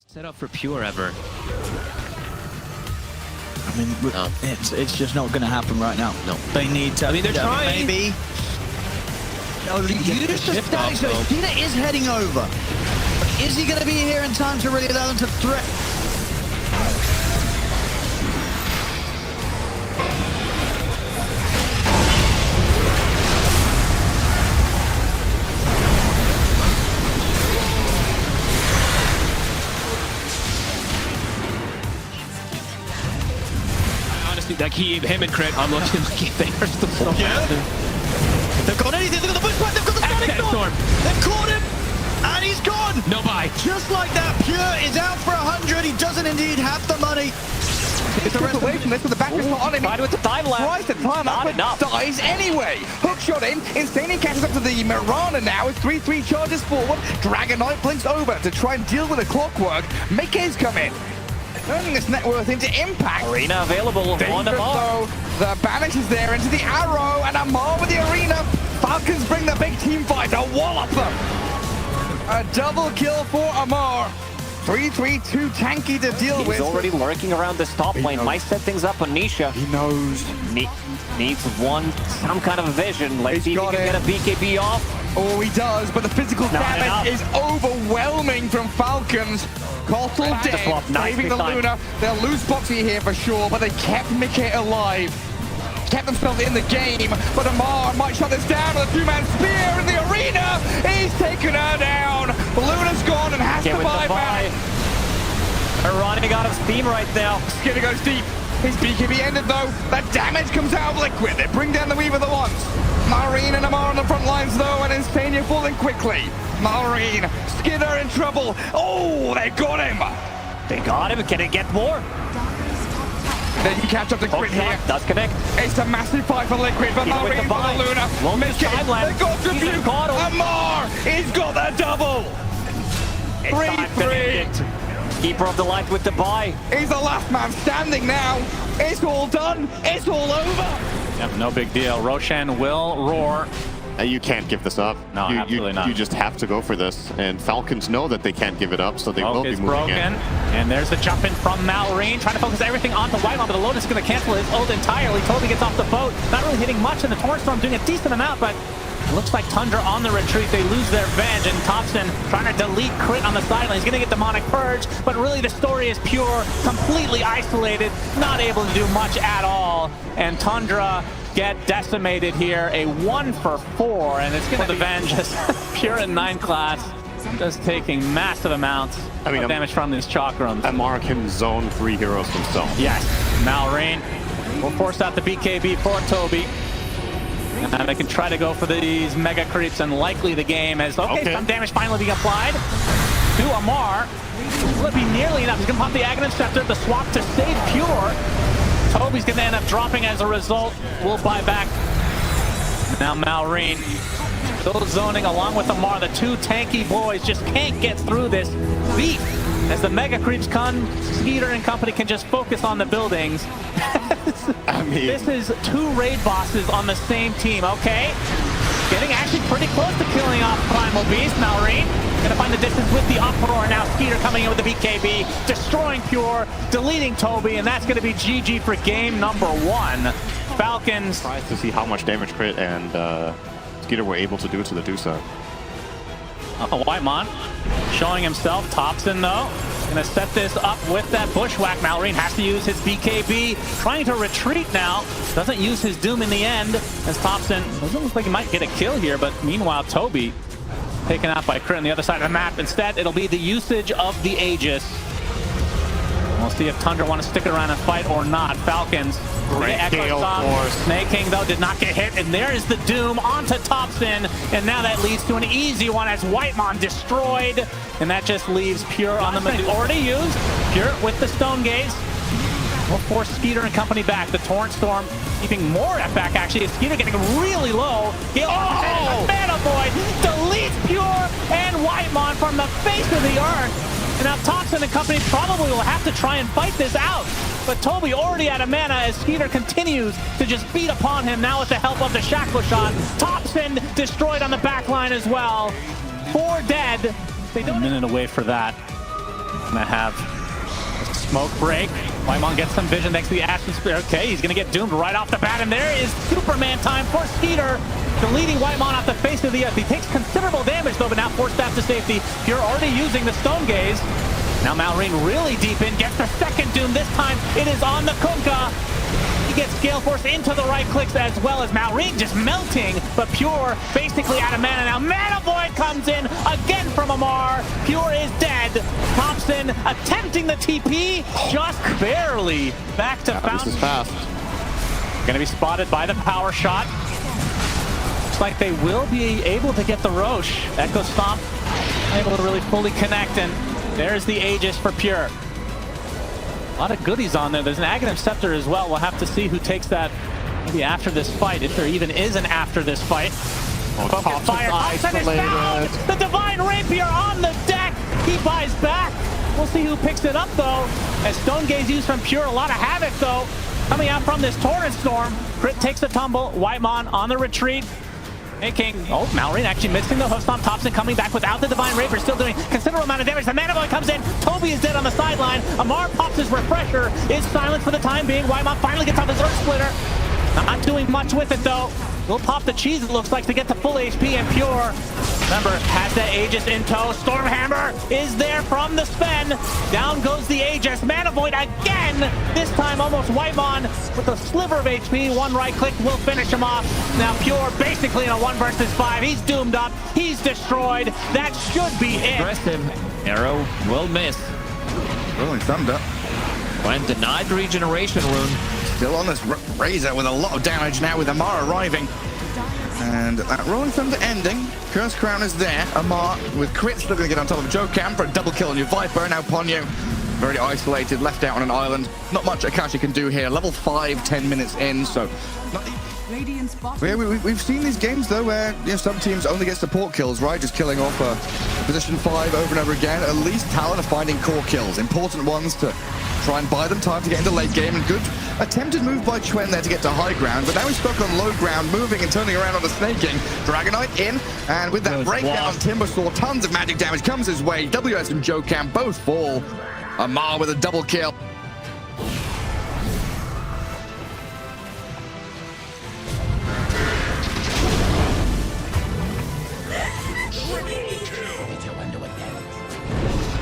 Set up for Pure ever. I mean, No. it's just not going to happen right now. No. They need to. I mean, they're trying. Maybe. No, use the shift static. off, So though. Skeeter is heading over. But is he going to be here in time to really allow them to threat? Honestly, like him and Crit, I'm looking like they are still so massive. They've got anything. They've got the pushback. They've got the static Access storm. storm. They've caught him. And he's gone. No buy. Just like that, Pure is out for 100. He doesn't indeed have the money. It's a rest away from this with the back is not on him. Tried with the time left. Tries to time up, Not but enough. dies anyway. Hook shot in. Insanely catches up to the Mirana now. It's 3-3 charges forward. Dragon Knight blinks over to try and deal with the clockwork. Make's come in. Turning this net worth into impact. Arena available. One Dangerous of all. though. The Banish is there into the arrow and Amar with the arena. Falcons bring the big team fight to wallop them. A double kill for Amar. 3-3, too tanky to deal He's with. already lurking around this top lane. Might set things up on Nisha. He knows. Needs some kind of vision. Let's He's see if he got can it. get a BKB off. Oh, he does, but the physical Not damage enough. is overwhelming from Falcons. Kotal Back to dead, swap. Nicely saving the timed. Luna. They'll lose Boxy here for sure, but they kept Mickey alive. Kept themselves in the game, but Amar might shut this down with a two-man spear in the arena. He's taken her down. Luna's gone and has Get to with buy the back. buy. They're running out of steam right now. Skinner goes deep. His BKB ended though. That damage comes out of Liquid. They bring down the Weaver the once. Marine and Amar on the front lines though, and Insania falling quickly. Marine, Skinner in trouble. Oh, they got him. They got him. Can it get more? They can catch up to Crit Hook here. shot. Does connect. It's a massive fight for Liquid, but Even with Marine the for bind. the Luna. Won't miss Mickey, time left. they got He's Tribute. in Caudle. Amar, he's got the double. It's time to 3-3. end it. Keeper of the light with the buy. He's the last man standing now. It's all done. It's all over. Yep, no big deal. Roshan will roar. You can't give this up. No, absolutely not. You just have to go for this. And Falcons know that they can't give it up, so they will be Is moving broken. in. And there's the jump in from Malrine, trying to focus everything onto Whitemon, but the Lotus is going to cancel his ult entirely. Toby gets off the boat. Not really hitting much, and the Torrent Storm doing a decent amount, but it looks like Tundra on the retreat. They lose their Venge, and Thompson trying to delete Crit on the sideline. He's going to get Demonic Purge, but really the story is Pure, completely isolated, not able to do much at all. And Tundra get decimated here, a 1-for-4, and it's going to the Venge. Pure in 9 class, just taking massive amounts of damage from these Chakrams. Amar can zone 3 heroes himself. Yes, Malrine will force out the BKB for Toby. And they can try to go for these mega creeps and likely the game as, okay, some damage finally being applied to Amar. Will it be nearly enough? He's going to pop the Aghanim Scepter, the swap to save Pure. Toby's going to end up dropping as a result. We'll buy back. Now Malrine still zoning along with Amar. The two tanky boys just can't get through this beat. As the mega creeps come, Skeeter and company can just focus on the buildings. I mean, This is 2 raid bosses on the same team, okay? Getting actually pretty close to killing off Primal Beast. Malrine gonna find the distance with the uproar. Now Skeeter coming in with the BKB, destroying Pure, deleting Toby, and that's gonna be GG for game number 1. Falcons. surprised to see how much damage Crit and Skeeter were able to do to the Dusa. Whitemon showing himself. Thompson, though, gonna set this up with that Bushwhack. Malrine has to use his BKB, trying to retreat now. Doesn't use his Doom in the end, as Thompson doesn't look like he might get a kill here, but meanwhile, Toby taken out by Crit on the other side of the map. Instead, it'll be the usage of the Aegis. We'll see if Tundra want to stick around and fight or not. Falcons. Great Gale Force. Snake King, though, did not get hit, and there is the Doom onto Thompson, and now that leads to an easy one as Whitemon destroyed, and that just leaves Pure on the Medusa. Already used. Pure with the Stone Gaze. Will force Skeeter and company back. The Torrent Storm keeping more F back, actually. Skeeter getting really low. Mana Void deletes Pure and Whitemon from the face of the earth. And now Thompson and company probably will have to try and fight this out. But Toby already out of mana as Skeeter continues to just beat upon him now with the help of the Shackle Shot. Thompson destroyed on the back line as well. 4 dead. They don't... A minute away for that. Gonna have a smoke break. Whitemon gets some vision thanks to the Ashen Spear. Okay, he's gonna get doomed right off the bat, and there is Superman time for Skeeter, deleting Whitemon off the face of the earth. He takes considerable damage though, but now forced back to safety. You're already using the Stone Gaze. Now Malrine really deep in, gets the second doom. This time it is on the Kunkka. He gets Gale Force into the right clicks as well as Malrine just melting, but Pure basically out of mana now. Mana Void comes in again from Amar. Pure is dead. Thompson attempting the TP, just barely back to This Fountain. is fast. Gonna be spotted by the power shot. Looks like they will be able to get the Roche. Echo Stomp able to really fully connect, and there's the Aegis for Pure. A lot of goodies on there. There's an Aghanim Scepter as well. We'll have to see who takes that maybe after this fight, if there even is an after this fight. Focus fire. Thompson is down! The Divine Rapier on the deck! He buys back. We'll see who picks it up though. As Stone Gaze used from Pure, a lot of havoc though. Coming out from this Torrent Storm. Crit takes a tumble. Whitemon on the retreat. Making, Malrine actually missing the hook stomp. Thompson coming back without the Divine Rapier, still doing considerable amount of damage. The Mana Void comes in. Toby is dead on the sideline. Amar pops his refresher. Is silent for the time being. Whitemon finally gets off his Earth Splitter. Not doing much with it though. Will pop the cheese, it looks like, to get to full HP, and Pure, remember, has that Aegis in tow. Stormhammer is there from the Sven. Down goes the Aegis. Mana Void again. This time almost Whitemon with a sliver of HP. One right click will finish him off. Now Pure basically in a 1 versus 5. He's doomed up. He's destroyed. That should be it. Aggressive. Arrow will miss. Rolling Thunder. When denied regeneration rune. Still on this Razor with a lot of damage now with Amar arriving. And that Rolling Thunder ending. Curse Crown is there. Amar with crits still going to get on top of Jokam for a double kill on your Viper. Now Ponyo very isolated, left out on an island. Not much Akashi can do here. Level 5, 10 minutes in, so... We've seen these games though where some teams only get support kills, right? Just killing off position 5 over and over again. At least Talon are finding core kills, important ones to try and buy them time to get into late game. And good attempted move by Chuen there to get to high ground, but now he's stuck on low ground, moving and turning around on the Snaking. Dragonite in, and with that breakdown, Timbersaw, tons of magic damage comes his way. WS and Jokam both fall. Amar with a double kill.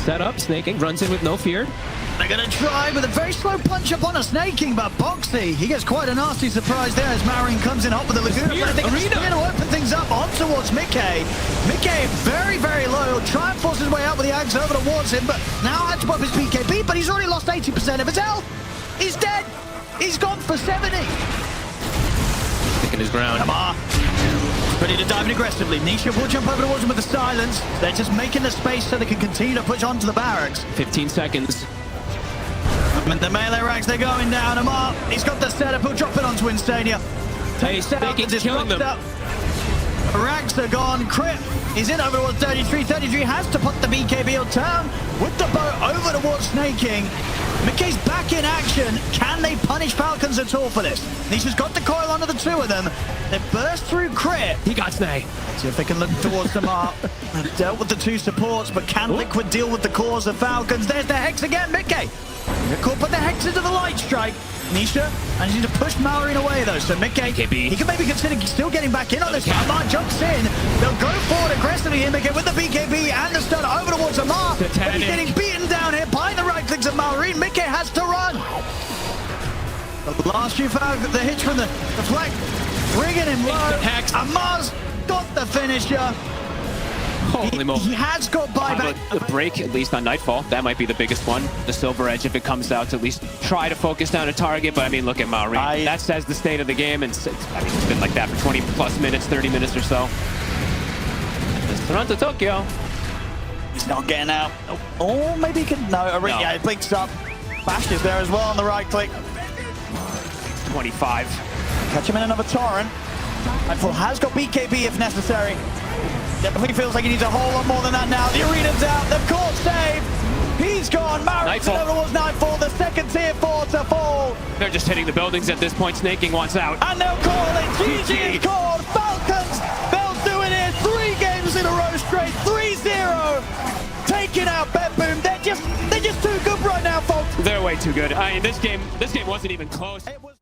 Set up, Snaking runs in with no fear. They're going to try with a very slow punch up on a Snaking, but Boxy, he gets quite a nasty surprise there as Malrine comes in hot with the Laguna. But I think it's going to open things up on towards Mickey. Mickey very, very low. Try and force his way out with the Axe over towards him, but now had to pop his BKB, but he's already lost 80% of his health. He's dead. He's gone for 70. Sticking his ground. Amar ready to dive in aggressively. Nisha will jump over towards him with the silence. They're just making the space so they can continue to push onto the barracks. 15 seconds. And the melee racks, they're going down. Amar, he's got the setup. He'll drop it onto Instania. Hey, Snaking's killing them. Racks are gone. Crit is in over towards 33. 33 has to put the BKB on turn with the boat over towards Snaking. Mickey's back in action. Can they punish Falcons at all for this? Nisha's got the coil onto the 2 of them. They burst through Crit. He got Snake. See if they can look towards the mark. They've dealt with the 2 supports, but can Liquid deal with the cores of Falcons? There's the Hex again, Mickey. They're caught, put the Hex into the Light Strike. Nisha, and he's need to push Malrine away though, so Mickey, he can maybe consider still getting back in on this. Amar jumps in. They'll go forward aggressively here, Mickey, with the BKB and the stun over towards Amar. But he's getting beaten down here by the right clicks of Malrine. Mickey has to run. The last few Falcons, the hits from the flag, bringing him low. Amar's got the finisher. Holy moly. He has got buyback. The break, at least on Nightfall, that might be the biggest one. The Silver Edge, if it comes out, to at least try to focus down a target. But I mean, look at Malrine. That says the state of the game. And it's been like that for 20 plus minutes, 30 minutes or so. It's Toronto, Tokyo. He's not getting out. Oh, maybe he can. No, yeah, it blinks up. Bash is there as well on the right click. 25. Catch him in another Torrent. Nightfall has got BKB if necessary. Definitely feels like he needs a whole lot more than that now. The arena's out. The court save. He's gone. Malrine over towards Nightfall. The second tier 4 to fall. They're just hitting the buildings at this point. Snaking wants out. And they'll call it. GG is called. Falcons. They'll do it here. 3 games in a row straight. 3-0. Taking out Bedboom. They're just way too good. I mean, this game wasn't even close. It was